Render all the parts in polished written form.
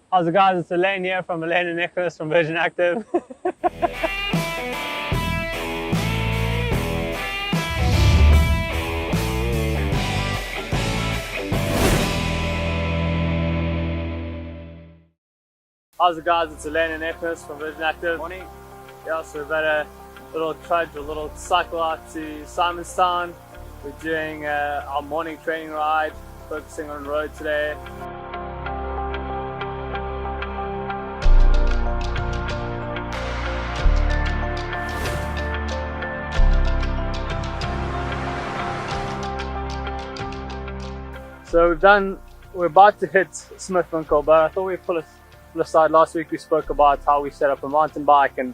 How's it guys, it's Elaine here from Elaine and Nicholas from Virgin Active. How's it guys, it's Elaine and Nicholas from Virgin Active. Morning. Yeah, so we've had a little trudge, a little cycle out to Simonstown. We're doing our morning training ride, focusing on road today. So we're about to hit Smithwinkle, but I thought we'd pull aside. Last week we spoke about how we set up a mountain bike and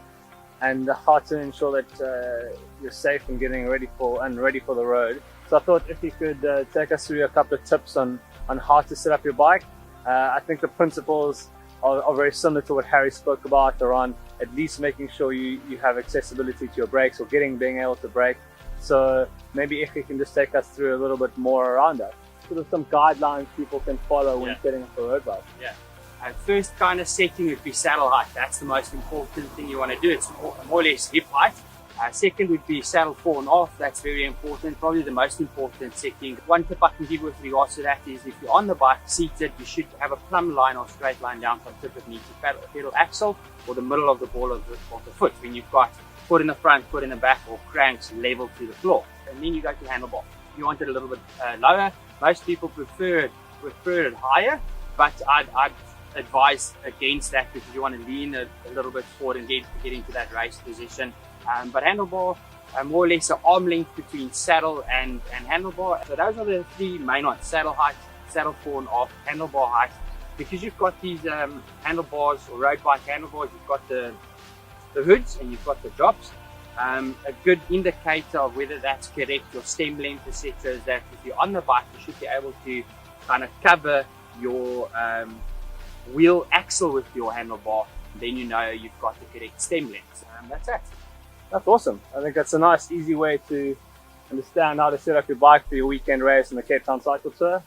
how to ensure that you're safe and getting ready for the road. So I thought if you could take us through a couple of tips on how to set up your bike. I think the principles are very similar to what Harry spoke about around at least making sure you have accessibility to your brakes or being able to brake. So maybe if you can just take us through a little bit more around that. Sort of some guidelines people can follow when setting up a road bike. Yeah. First kind of setting would be saddle height. That's the most important thing you want to do. It's more or less hip height. Second would be saddle fore and aft. That's very important. Probably the most important setting. One tip I can give with regards to that is if you're on the bike seated, you should have a plumb line or straight line down from tip of knee to pedal axle or the middle of the ball of the foot when you've got foot in the front, foot in the back, or cranks level to the floor. And then you go to handlebar. If you want it a little bit lower, most people prefer it higher, but I'd advise against that because you want to lean a little bit forward and get into that race position. But handlebar, more or less an arm length between saddle and handlebar. So those are the three main ones: saddle height, saddle fore and aft, handlebar height. Because you've got these handlebars or road bike handlebars, you've got the hoods and you've got the drops. A good indicator of whether that's correct, your stem length, etc., is that if you're on the bike, you should be able to kind of cover your wheel axle with your handlebar. Then you know you've got the correct stem length. That's it. That's awesome. I think that's a nice, easy way to understand how to set up your bike for your weekend race in the Cape Town Cycle Tour.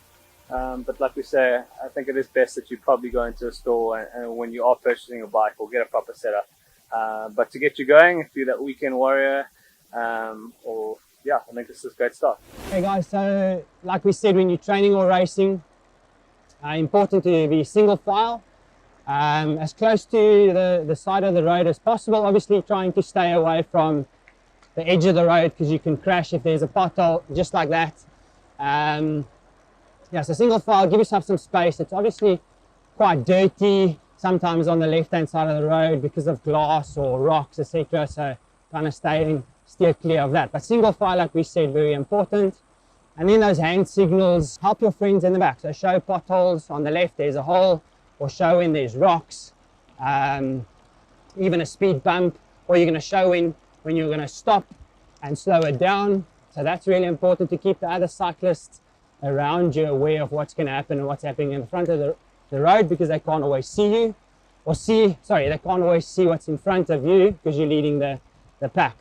But like we say, I think it is best that you probably go into a store and when you are purchasing a bike or get a proper setup. But to get you going, if you're that weekend warrior, I think this is a great start. Hey guys, so like we said, when you're training or racing, important to be single file, as close to the side of the road as possible. Obviously trying to stay away from the edge of the road because you can crash if there's a pothole, just like that. So single file, give yourself some space. It's obviously quite dirty sometimes on the left hand side of the road because of glass or rocks, etc. So kind of steer clear of that. But single file, like we said, very important. And then those hand signals, help your friends in the back. So show potholes on the left, there's a hole, or show when there's rocks, even a speed bump, or you're going to show when you're going to stop and slow it down. So that's really important to keep the other cyclists around you aware of what's going to happen and what's happening in the front of the road, because they can't always see you, they can't always see what's in front of you because you're leading the pack.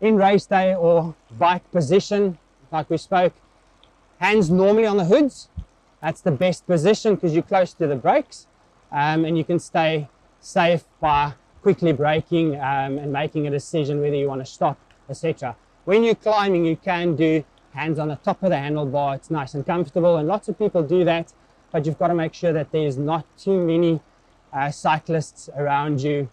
In race day or bike position, like we spoke, hands normally on the hoods. That's the best position because you're close to the brakes, and you can stay safe by quickly braking and making a decision whether you want to stop, etc. When you're climbing, you can do hands on the top of the handlebar. It's nice and comfortable, and lots of people do that, but you've got to make sure that there's not too many cyclists around you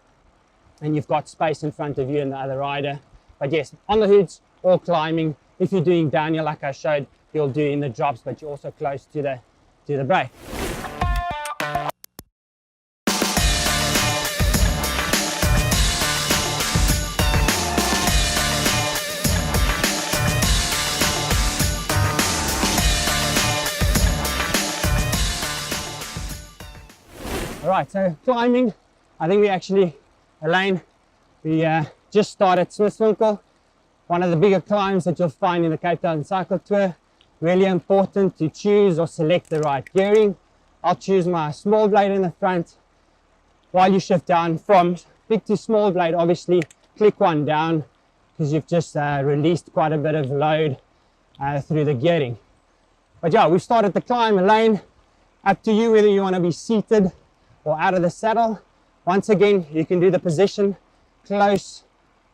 and you've got space in front of you and the other rider. But yes, on the hoods or climbing. If you're doing downhill, like I showed, you'll do in the drops, but you're also close to the brake. Alright, so climbing, I think Elaine, we just started Smithwinkle. One of the bigger climbs that you'll find in the Cape Town Cycle Tour. Really important to choose or select the right gearing. I'll choose my small blade in the front. While you shift down from big to small blade, obviously click one down because you've just released quite a bit of load through the gearing. But yeah, we've started the climb. Elaine, up to you whether you want to be seated or out of the saddle. Once again, you can do the position close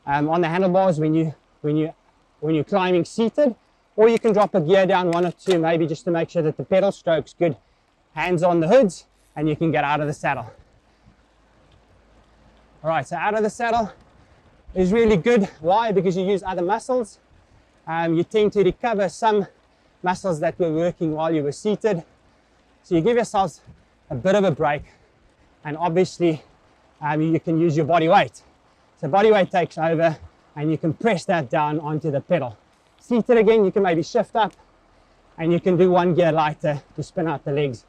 on the handlebars when you're climbing seated, or you can drop a gear down, 1 or 2 maybe, just to make sure that the pedal stroke's good. Hands on the hoods, and you can get out of the saddle. All right, so out of the saddle is really good. Why? Because you use other muscles. You tend to recover some muscles that were working while you were seated. So you give yourselves a bit of a break, and obviously you can use your body weight. So body weight takes over, and you can press that down onto the pedal. Seated again, you can maybe shift up, and you can do 1 gear lighter to spin out the legs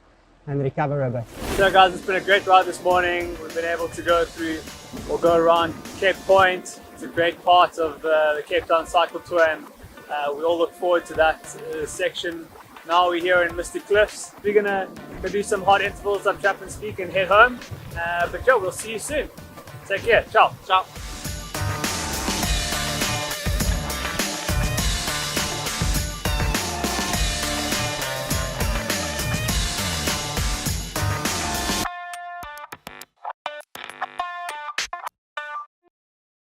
and recover a bit. So guys, it's been a great ride this morning. We've been able to go through or go around Cape Point. It's a great part of the Cape Town Cycle Tour, and we all look forward to that section. Now we're here in Mystic Cliffs. We're gonna go do some hard intervals up Chapman Peak and head home. But yeah, we'll see you soon. Take care. Ciao. Ciao.